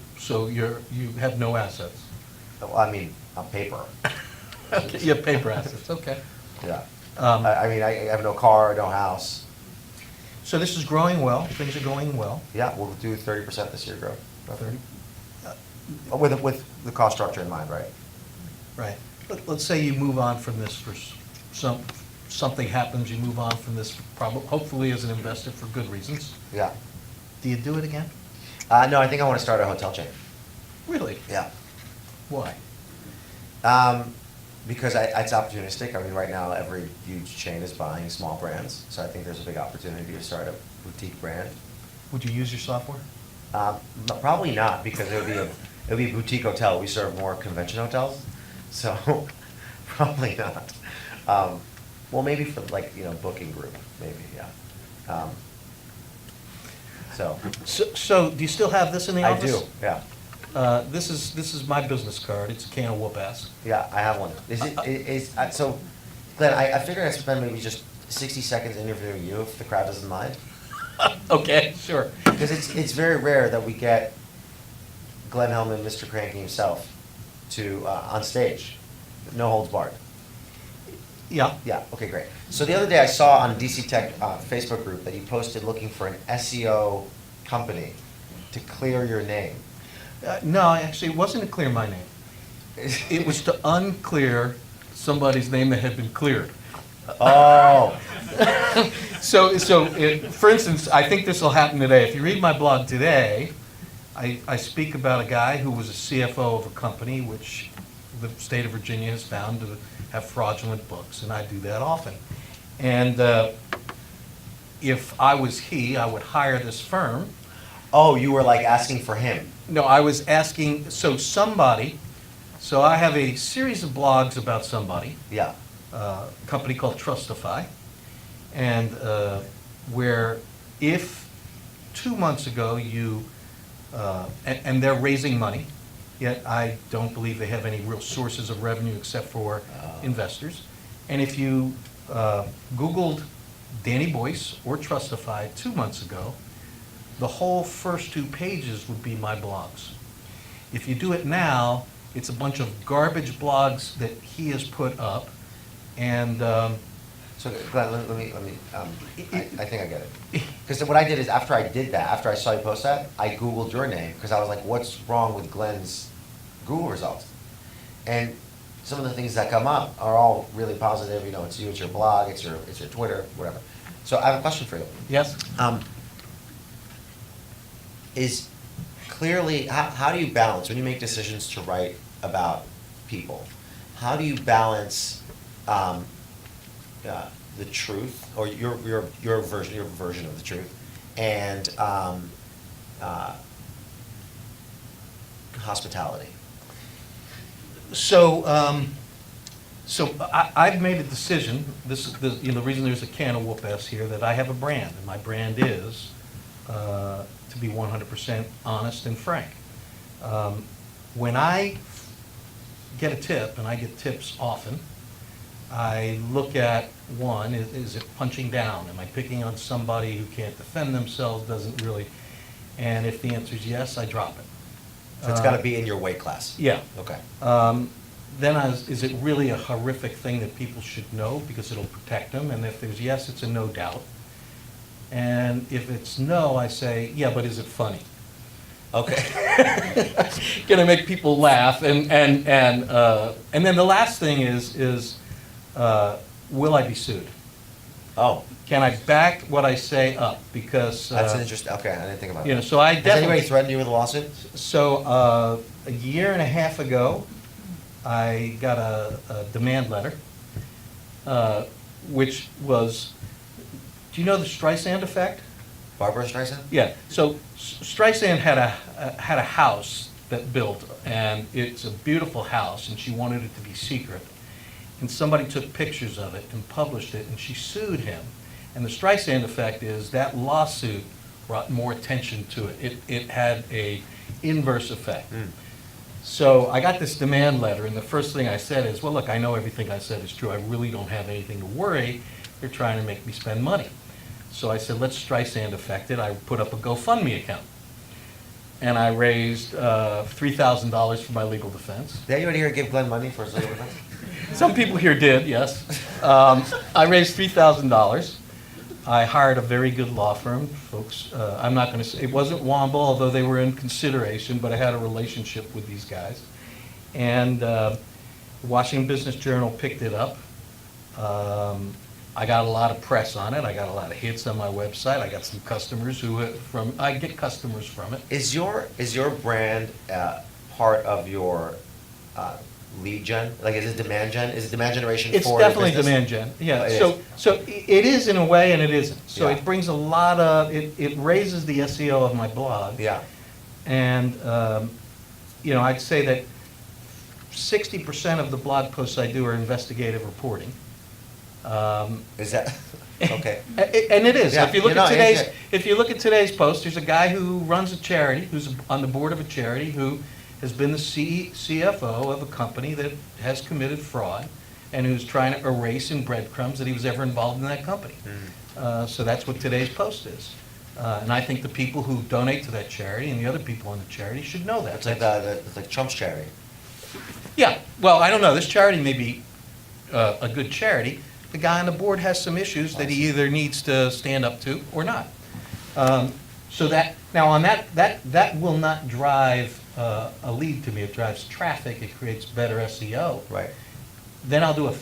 you have no assets? Well, I mean, on paper. Okay, you have paper assets, okay. Yeah. I have no car, no house. So this is growing well, things are going well. Yeah, we'll do 30% this year growth. 30? With the cost structure in mind, right? Right. Let's say you move on from this for something happens, you move on from this hopefully as an investor for good reasons. Yeah. Do you do it again? No, I think I want to start a hotel chain. Really? Yeah. Why? Because it's opportunistic. I mean, right now every huge chain is buying small brands, so I think there's a big opportunity to start a boutique brand. Would you use your software? Probably not, because it would be a boutique hotel. We serve more convention hotels, so probably not. Well, maybe for booking group, maybe, yeah. So do you still have this in the I office? do, yeah. This is my business card. It's a can of whoop ass. Yeah, I have one. So, Glenn, I figured I'd spend maybe just 60 seconds interviewing you if the crowd doesn't mind. Okay, sure. Because it's very rare that we get Glen Hellman, Mr. Cranky himself, to on stage, no holds barred. Yeah. Yeah. Okay, great. So the other day I saw on DC Tech Facebook group that you posted looking for an SEO company to clear your name. No, actually, it wasn't to clear my name. It was to unclear somebody's name that had been cleared. Oh. So, for instance, I think this will happen today. If you read my blog today, I speak about a guy who was a CFO of a company which the state of Virginia has found to have fraudulent books, and I do that often. And if I was he, I would hire this firm. Oh, you were like asking for him. No, I was asking, so I have a series of blogs about somebody, Yeah. a company called Trustify, and where if 2 months ago and they're raising money, yet I don't believe they have any real sources of revenue except for investors. And if you Googled Danny Boyce or Trustify 2 months ago, the whole first 2 pages would be my blogs. If you do it now, it's a bunch of garbage blogs that he has put up, and So Glenn, let me, I think I get it. Because what I did is after I did that, after I saw you post that, I Googled your name because I was like, what's wrong with Glenn's Google results? And some of the things that come up are all really positive. You know, it's you, it's your blog, it's your Twitter, whatever. So I have a question for you. yes? Is clearly, how do you balance, when you make decisions to write about people, how do you balance the truth, or your version of the truth, and hospitality? So, I've made a decision, this is, the reason there's a can of whoop-ass here, that I have a brand, and my brand is to be 100% honest and frank. When I get a tip, and I get tips often, I look at, one, is it punching down? Am I picking on somebody who can't defend themselves, doesn't really, and if the answer is yes, I drop it. So it's got to be in your weight class. Yeah. Okay. Then is it really a horrific thing that people should know because it'll protect them? And if there's yes, it's a no doubt. And if it's no, I say, yeah, but is it funny? Okay. Gonna make people laugh, and then the last thing is will I be sued? Oh, Can I back what I say up? Because that's an interesting. Okay, I didn't think about that. so I Has anybody definitely. threatened you with a lawsuit? So a year and a half ago, I got a demand letter, which was, do you know the Streisand effect? Barbara Streisand? Yeah, so Streisand had a house that built, and it's a beautiful house, and she wanted it to be secret. And somebody took pictures of it and published it, and she sued him. And the Streisand effect is that lawsuit brought more attention to it. It had a inverse effect. So I got this demand letter, and the first thing I said is, well, look, I know everything I said is true. I really don't have anything to worry. They're trying to make me spend money. So I said, let's Streisand affect it. I put up a GoFundMe account. And I raised $3,000 for my legal defense. Did anybody here give Glenn money for his legal defense? Some people here did, yes. I raised $3,000. I hired a very good law firm, folks. I'm not going to say, it wasn't Womble, although they were in consideration, but I had a relationship with these guys. And the Washington Business Journal picked it up. I got a lot of press on it. I got a lot of hits on my website. I got some customers I get customers from it. Is your brand part of your lead gen? Like, is it demand gen? Is it demand generation It's for your definitely business? demand gen, yeah. Oh, it So it is in a way, and it isn't. So Yeah. it brings a lot of, it raises the SEO of my blog. Yeah. And, I'd say that 60% of the blog posts I do are investigative reporting. Is that okay? And it is. Yeah, If you look you know, at yeah. if you look at today's post, there's a guy who runs a charity, who's on the board of a charity, who has been the CFO of a company that has committed fraud, and who's trying to erase in breadcrumbs that he was ever involved in that company. So that's what today's post is. And I think the people who donate to that charity and the other people on the charity should know that. It's like it's like Trump's charity. Yeah, well, I don't know. This charity may be a good charity. The guy on the board has some issues that he either needs to stand up to or not. So that, now on that will not drive a lead to me. It drives traffic. It creates better SEO. Right. Then I'll do a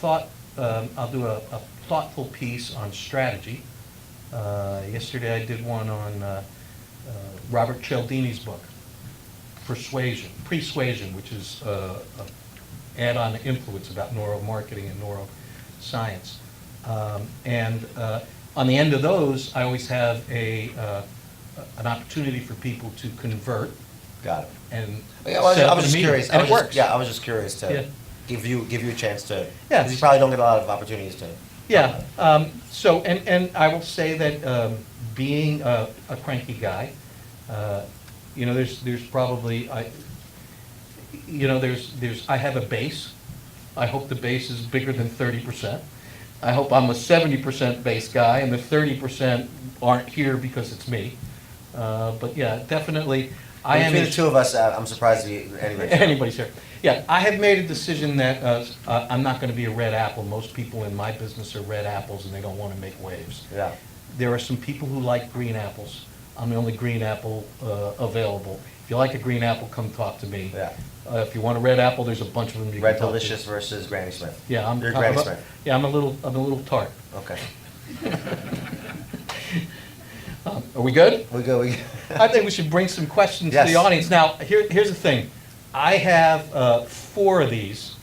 thoughtful piece on strategy. Yesterday I did one on Robert Cialdini's book, Persuasion, which is an add-on to Influence about neuromarketing and neuroscience. And on the end of those, I always have an opportunity for people to convert Got it. and Yeah, well, set I up was a just meeting. curious. And it works. Yeah, I was just curious to Yeah. give you a chance to. Yeah. 'Cause you probably don't get a lot of opportunities to. Yeah, so, and I will say that being a cranky guy, there's probably, you know, I have a base. I hope the base is bigger than 30%. I hope I'm a 70% base guy and the 30% aren't here because it's me. But yeah, definitely, I am. Between the two of us, I'm surprised anybody's here. Anybody's here. Yeah, I have made a decision that I'm not going to be a red apple. Most people in my business are red apples and they don't want to make waves. Yeah. There are some people who like green apples. I'm the only green apple available. If you like a green apple, come talk to me. Yeah. If you want a red apple, there's a bunch of them you Red can talk Delicious to. versus Granny Smith. Yeah, You're Granny Smith. Yeah, I'm a little tart. Okay. Are we good? We go. I think we should bring some questions to Yes. the audience. Now, here's the thing. I have 4 of these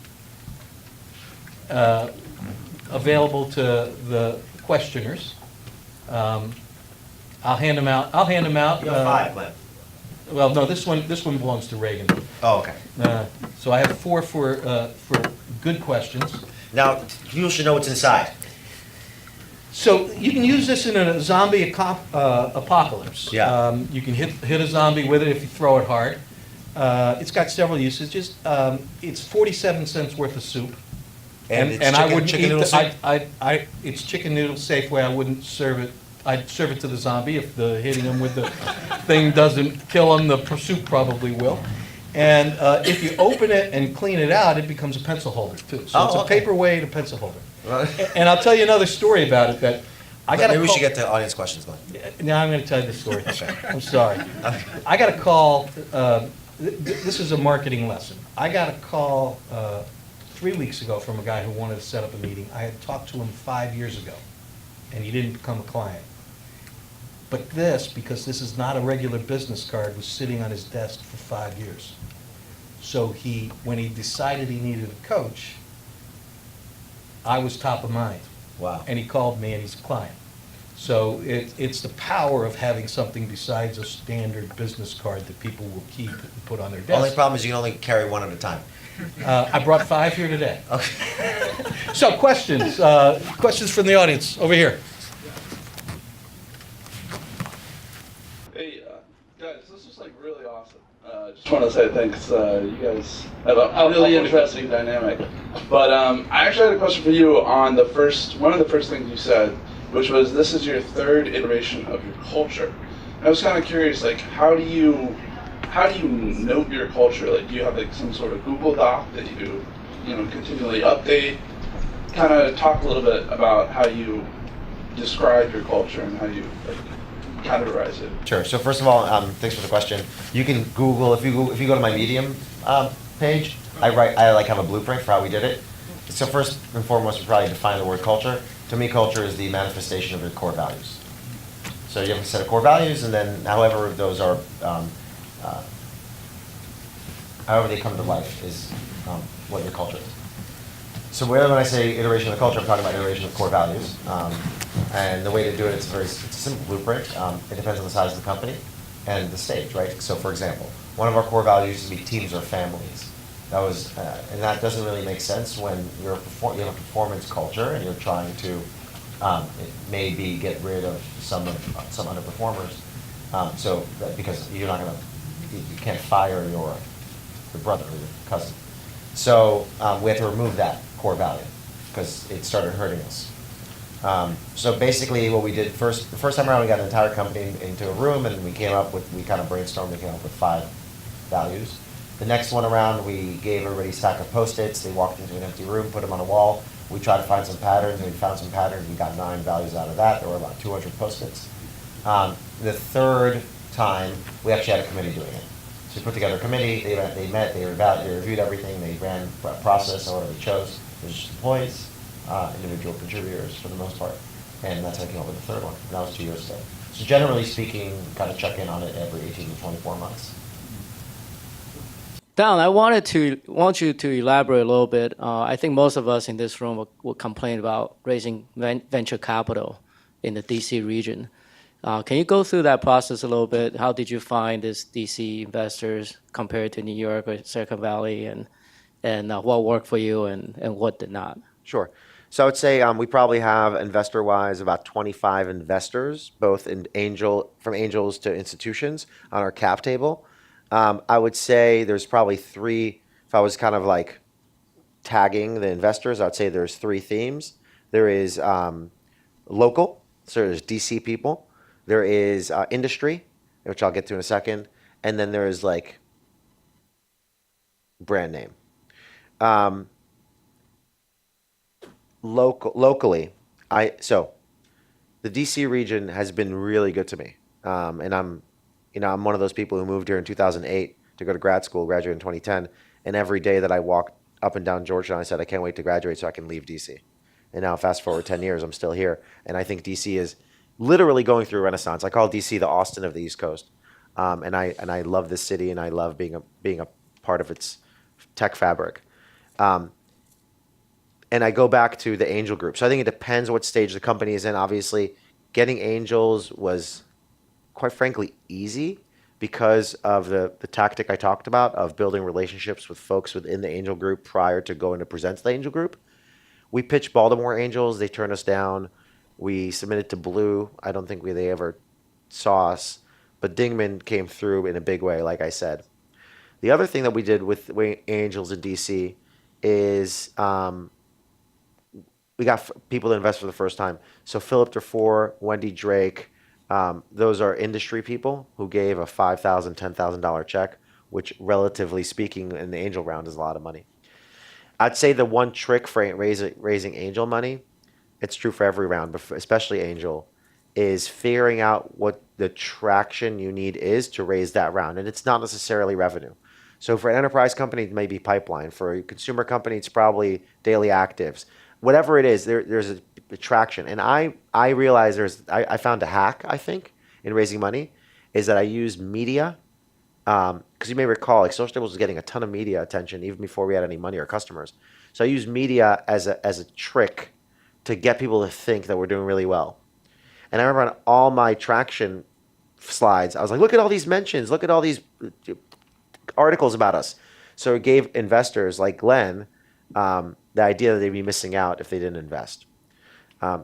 available to the questioners. I'll hand them out. You have 5, Glenn. Well, no, this one belongs to Reagan. Oh, okay. So I have 4 for good questions. Now, people should know what's inside. So you can use this in a zombie apocalypse. Yeah. You can hit a zombie with it if you throw it hard. It's got several usages. It's 47 cents worth of soup. And it's I wouldn't chicken eat noodle soup? it's chicken noodle Safeway. I wouldn't serve it. I'd serve it to the zombie. If the hitting him with the thing doesn't kill him, the soup probably will. And if you open it and clean it out, it becomes a pencil holder too. So Oh, it's a okay. paperweight, a pencil holder. Well, And I'll tell you another story about it that I got. maybe we should get to audience questions, Glenn. Now I'm going to tell you the story. I'm sorry. I got a call. This is a marketing lesson. I got a call 3 weeks ago from a guy who wanted to set up a meeting. I had talked to him 5 years ago, and he didn't become a client. But because this is not a regular business card, was sitting on his desk for 5 years. So when he decided he needed a coach, I was top of mind. Wow. And he called me, and he's a client. So it's the power of having something besides a standard business card that people will keep and put on their Only desk. problem is you can only carry 1 at a time. I brought 5 here today. Okay. So questions from the audience, over here. Hey, guys, this was like really awesome. Just want to say thanks. You guys have a really interesting dynamic. But I actually had a question for you on one of the first things you said, which was this is your 3rd iteration of your culture. And I was kind of curious, like, how do you note your culture? Like, do you have like some sort of Google Doc that you continually update? Kind of talk a little bit about how you describe your culture and how you categorize it. Sure. So first of all, thanks for the question. You can Google if you go to my Medium page. I have a blueprint for how we did it. So first and foremost, we probably define the word culture. To me, culture is the manifestation of your core values. So you have a set of core values, and then however those are, however they come to life is what your culture is. So when I say iteration of the culture, I'm talking about iteration of core values. And the way to do it, it's a simple blueprint. It depends on the size of the company and the stage, right? So for example, one of our core values is to be teams or families. And that doesn't really make sense when you have a performance culture and you're trying to maybe get rid of some underperformers. Because you can't fire your brother or your cousin. So we have to remove that core value because it started hurting us. So basically what we did the first time around, we got an entire company into a room and we kind of brainstormed and came up with 5 values. The next one around, we gave everybody a stack of Post-its. They walked into an empty room, put them on a wall. We tried to find some patterns, and we found some patterns. We got 9 values out of that. There were about 200 Post-its. The third time, we actually had a committee doing it. So we put together a committee. They met, they reviewed everything. They ran a process or whatever they chose. It was just employees, individual contributors for the most part. And that's how I came up with the third one. And that was 2 years ago. So generally speaking, kind of check in on it every 18 to 24 months. Don, I want you to elaborate a little bit. I think most of us in this room will complain about raising venture capital in the DC region. Can you go through that process a little bit? How did you find these DC investors compared to New York or Silicon Valley, and what worked for you and what did not? Sure. So I would say we probably have investor-wise about 25 investors, both from angels to institutions on our cap table. I would say there's probably three, if I was kind of like tagging the investors, I'd say there's three themes. There is local, so there's DC people. There is industry, which I'll get to in a second. And then there is like brand name. Locally, so the DC region has been really good to me. And I'm one of those people who moved here in 2008 to go to grad school, graduated in 2010. And every day that I walked up and down Georgetown, I said, I can't wait to graduate so I can leave DC. And now fast forward 10 years, I'm still here. And I think DC is literally going through a renaissance. I call DC the Austin of the East Coast. And I love this city, and I love being a part of its tech fabric. And I go back to the angel group. So I think it depends what stage the company is in. Obviously, getting angels was, quite frankly, easy because of the tactic I talked about of building relationships with folks within the angel group prior to going to present to the angel group. We pitched Baltimore Angels. They turned us down. We submitted to Blue. I don't think they ever saw us. But Dingman came through in a big way, like I said. The other thing that we did with Angels in DC is we got people to invest for the first time. So Philip DeFore, Wendy Drake, those are industry people who gave a $5,000, $10,000 check, which relatively speaking in the angel round is a lot of money. I'd say the one trick for raising angel money, it's true for every round, but especially angel, is figuring out what the traction you need is to raise that round. And it's not necessarily revenue. So for an enterprise company, it may be pipeline. For a consumer company, it's probably daily actives. Whatever it is, there's a traction. And I realize I found a hack, I think, in raising money, is that I use media. Because you may recall, like Social Tables was getting a ton of media attention even before we had any money or customers. So I use media as a trick to get people to think that we're doing really well. And I remember on all my traction slides, I was like, look at all these mentions, look at all these articles about us. So it gave investors like Glenn the idea that they'd be missing out if they didn't invest.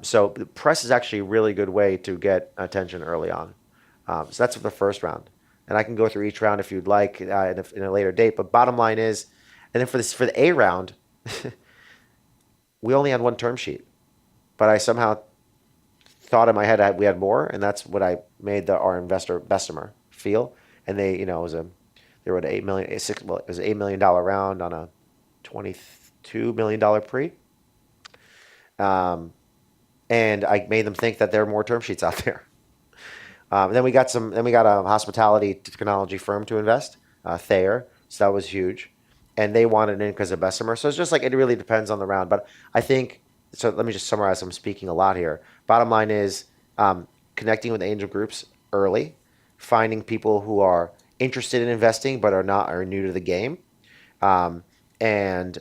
So the press is actually a really good way to get attention early on. So that's for the first round. And I can go through each round if you'd like in a later date. But bottom line is, and then for the A round, we only had one term sheet. But I somehow thought in my head we had more, and that's what I made our investor Bessemer feel. And they were an $8 million round on a $22 million pre. And I made them think that there are more term sheets out there. Then we got a hospitality technology firm to invest, Thayer. So that was huge. And they wanted in because of Bessemer. So it's just like, it really depends on the round. But I think, so let me just summarize. I'm speaking a lot here. Bottom line is connecting with angel groups early, finding people who are interested in investing but are new to the game, and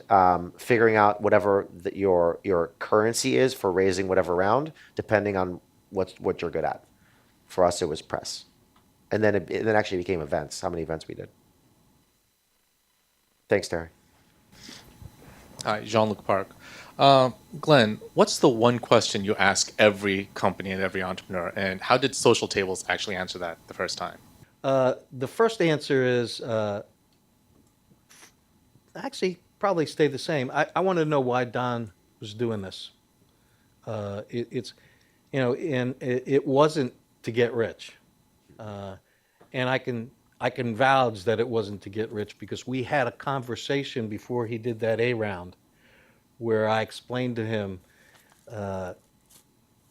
figuring out whatever your currency is for raising whatever round, depending on what you're good at. For us, it was press. And then it actually became events, how many events we did. Thanks, Terry. Hi, Jean-Luc Park. Glenn, what's the one question you ask every company and every entrepreneur? And how did Social Tables actually answer that the first time? The first answer is actually probably stay the same. I want to know why Don was doing this. It wasn't to get rich, and I can vouch that it wasn't to get rich because we had a conversation before he did that A round, where I explained to him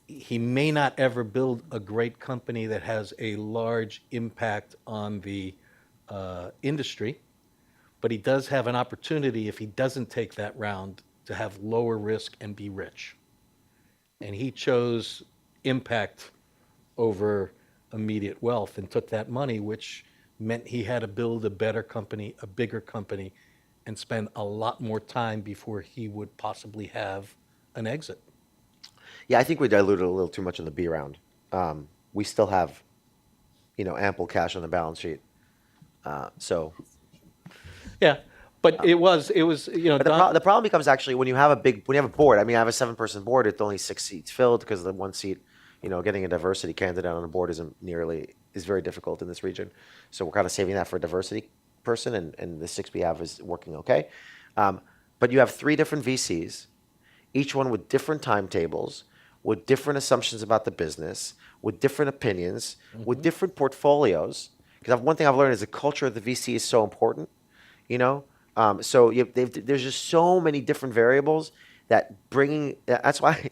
he may not ever build a great company that has a large impact on the industry, but he does have an opportunity if he doesn't take that round to have lower risk and be rich. And he chose impact over immediate wealth and took that money, which meant he had to build a better company, a bigger company, and spend a lot more time before he would possibly have an exit. Yeah, I think we diluted a little too much in the B round. We still have, ample cash on the balance sheet. Yeah, but it was But the problem becomes actually when you have a board. I mean, I have a 7-person board. It's only 6 seats filled because the one seat, getting a diversity candidate on the board isn't nearly is very difficult in this region. So we're kind of saving that for a diversity person, and the 6 we have is working okay. But you have 3 different VCs, each one with different timetables, with different assumptions about the business, with different opinions, with different portfolios. Because one thing I've learned is the culture of the VC is so important, you know? So there's just so many different variables that that's why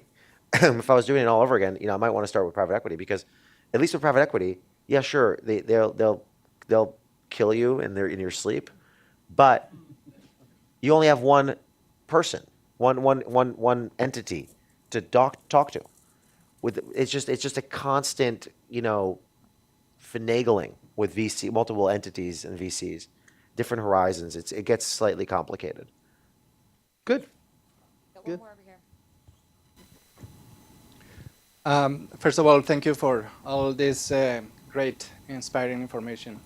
if I was doing it all over again, I might want to start with private equity, because at least with private equity, yeah, sure, they'll kill you in your sleep, but you only have one person, one entity to talk to. It's just a constant, finagling with multiple entities and VCs, different horizons. It gets slightly complicated. Good. Got one more over here. First of all, thank you for all this great, inspiring information.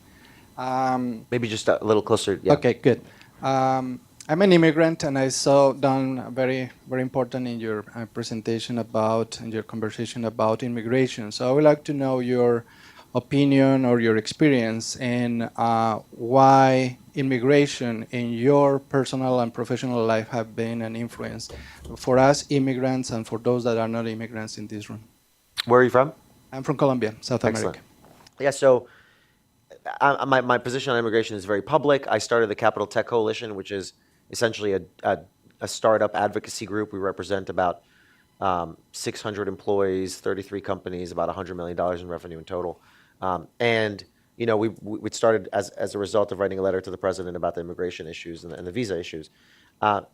Maybe just a little closer. Yeah. Okay, good. I'm an immigrant, and I saw Don very, very important in your presentation in your conversation about immigration. So I would like to know your opinion or your experience in why immigration in your personal and professional life have been an influence for us immigrants and for those that are not immigrants in this room. Where are you from? I'm from Colombia, South Excellent. America. Yeah, so my position on immigration is very public. I started the Capital Tech Coalition, which is essentially a startup advocacy group. We represent about 600 employees, 33 companies, about $100 million in revenue in total. And we started as a result of writing a letter to the president about the immigration issues and the visa issues. And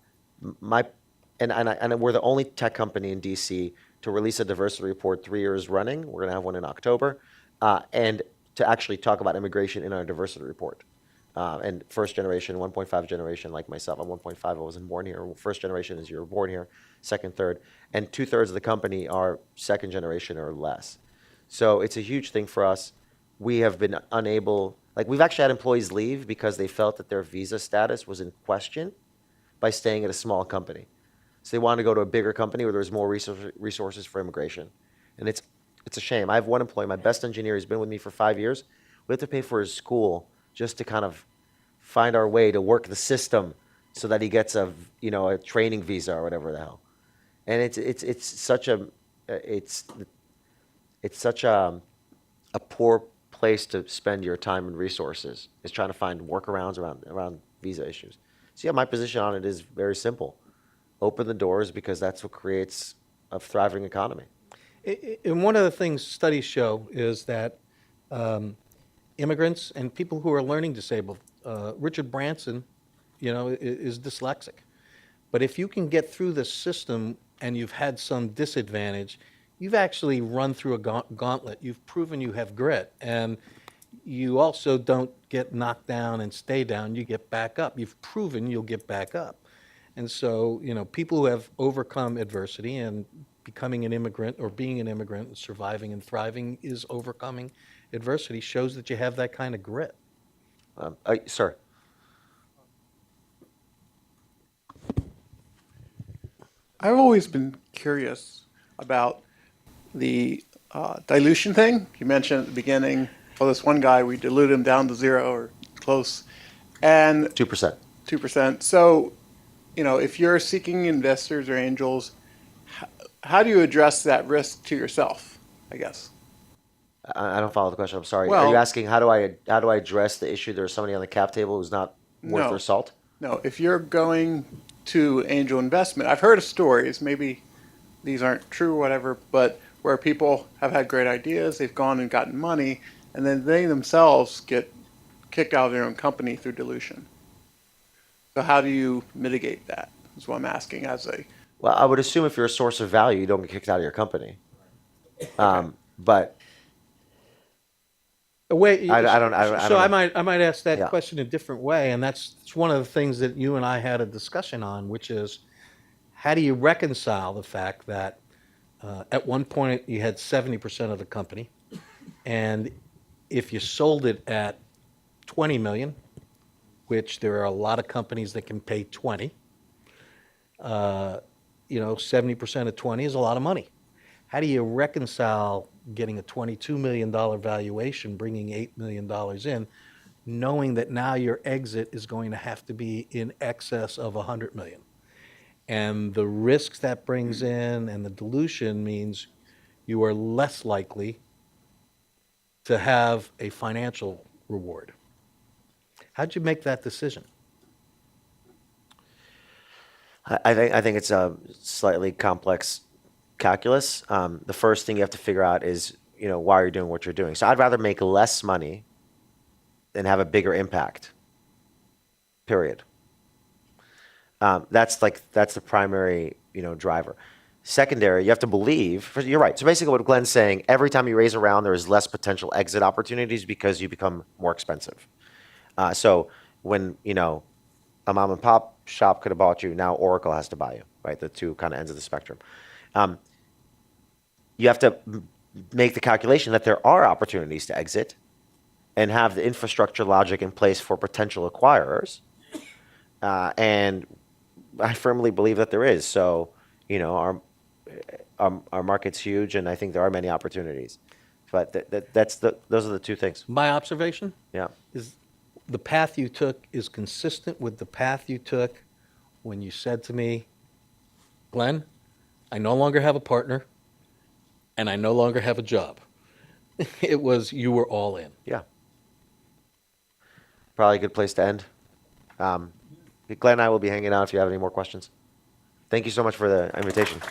we're the only tech company in DC to release a diversity report 3 years running. We're going to have one in October, and to actually talk about immigration in our diversity report. And first generation, 1.5 generation like myself. I'm 1.5, I wasn't born here. First generation is you're born here, second, third. And 2/3 of the company are second generation or less. So it's a huge thing for us. We have been unable, we've actually had employees leave because they felt that their visa status was in question by staying at a small company. So they wanted to go to a bigger company where there's more resources for immigration. And it's a shame. I have one employee, my best engineer, he's been with me for 5 years. We have to pay for his school just to kind of find our way to work the system so that he gets a training visa or whatever the hell. And it's such a poor place to spend your time and resources, is trying to find workarounds around visa issues. So yeah, my position on it is very simple. Open the doors, because that's what creates a thriving economy. And one of the things studies show is that immigrants and people who are learning disabled, Richard Branson, is dyslexic. But if you can get through the system and you've had some disadvantage, you've actually run through a gauntlet. You've proven you have grit. And you also don't get knocked down and stay down. You get back up. You've proven you'll get back up. And so, people who have overcome adversity, and becoming an immigrant or being an immigrant and surviving and thriving is overcoming adversity, shows that you have that kind of grit. Sir. I've always been curious about the dilution thing. You mentioned at the beginning, this one guy, we dilute him down to 0 or close. And 2%. 2%. So, if you're seeking investors or angels, how do you address that risk to yourself, I guess? I don't follow the question. I'm sorry. Well, are you asking how do I address the issue there's somebody on the cap table who's not worth their salt? No. If you're going to angel investment, I've heard of stories, maybe these aren't true or whatever, but where people have had great ideas, they've gone and gotten money, and then they themselves get kicked out of their own company through dilution. So how do you mitigate that, is what I'm asking Well, I would assume if you're a source of value, you don't get kicked out of your company. But Wait, I don't so know. I might ask that Yeah. question a different way, and it's one of the things that you and I had a discussion on, which is how do you reconcile the fact that at one point you had 70% of the company, and if you sold it at 20 million, which there are a lot of companies that can pay 20, 70% of 20 is a lot of money. How do you reconcile getting a $22 million valuation, bringing $8 million in, knowing that now your exit is going to have to be in excess of $100 million. And the risks that brings in and the dilution means you are less likely to have a financial reward. How'd you make that decision? I think it's a slightly complex calculus. The first thing you have to figure out is, why you're doing what you're doing. So I'd rather make less money than have a bigger impact. Period. That's the primary, driver. Secondary, you have to believe. You're right. So basically, what Glenn's saying, every time you raise a round, there is less potential exit opportunities because you become more expensive. So when a mom and pop shop could have bought you, now Oracle has to buy you. Right, the two kind of ends of the spectrum. You have to make the calculation that there are opportunities to exit, and have the infrastructure logic in place for potential acquirers. And I firmly believe that there is. So, our market's huge, and I think there are many opportunities. But those are the two things. My observation Yeah. is the path you took is consistent with the path you took when you said to me, Glenn, I no longer have a partner, and I no longer have a job. It was, you were all in. Yeah. Probably a good place to end. Glenn and I will be hanging out if you have any more questions. Thank you so much for the invitation.